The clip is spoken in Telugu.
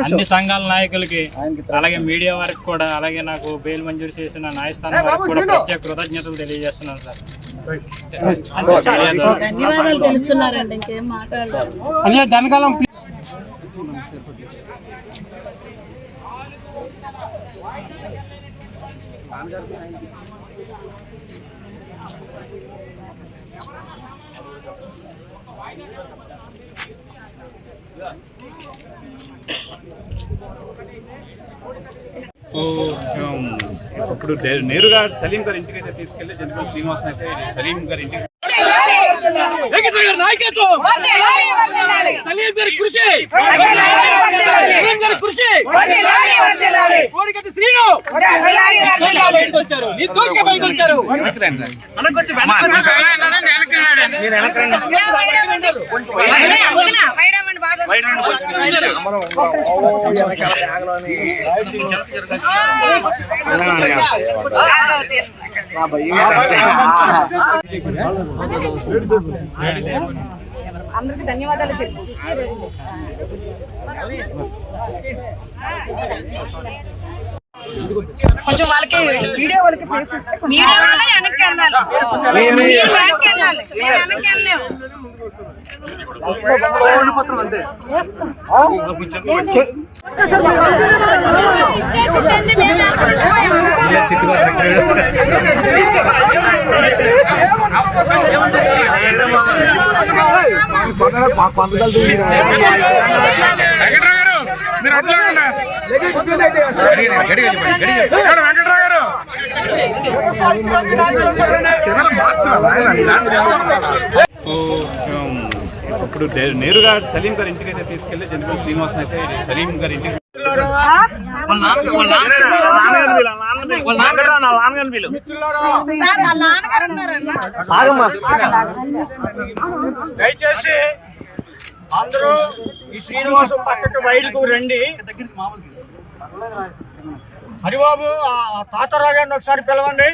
అన్ని సంఘాల నాయకులకి అలాగే మీడియా వారికి కూడా అలాగే నాకు బెయిల్ మంజూరు చేసిన న్యాయస్థానం వారికి కూడా ప్రత్యేక కృతజ్ఞతలు తెలియజేస్తున్నాను సార్. ధన్యవాదాలు తెలుపుతున్నారండి. ఇంకేం మాట్లాడారు. ఇప్పుడు నేరుగా సలీం గారి ఇంటికి అయితే తీసుకెళ్లి జనరల్ శ్రీనివాస్ అయితే సలీం గారి ఇంటికి అందరికి ధన్యవాదాలు చెప్పు. కొంచెం వాళ్ళకి వీడియో వాళ్ళకి వెనక్కి ఇప్పుడు నేరుగా సలీం గారి ఇంటికి అయితే తీసుకెళ్లి జనరల్ శ్రీనివాస్ అయితే సలీం గారి ఇంటికి దయచేసి అందరూ ఈ శ్రీనివాసం పక్కకు బయటకు రండి. హరిబాబు తాతారావు గారిని ఒకసారి పిలవండి.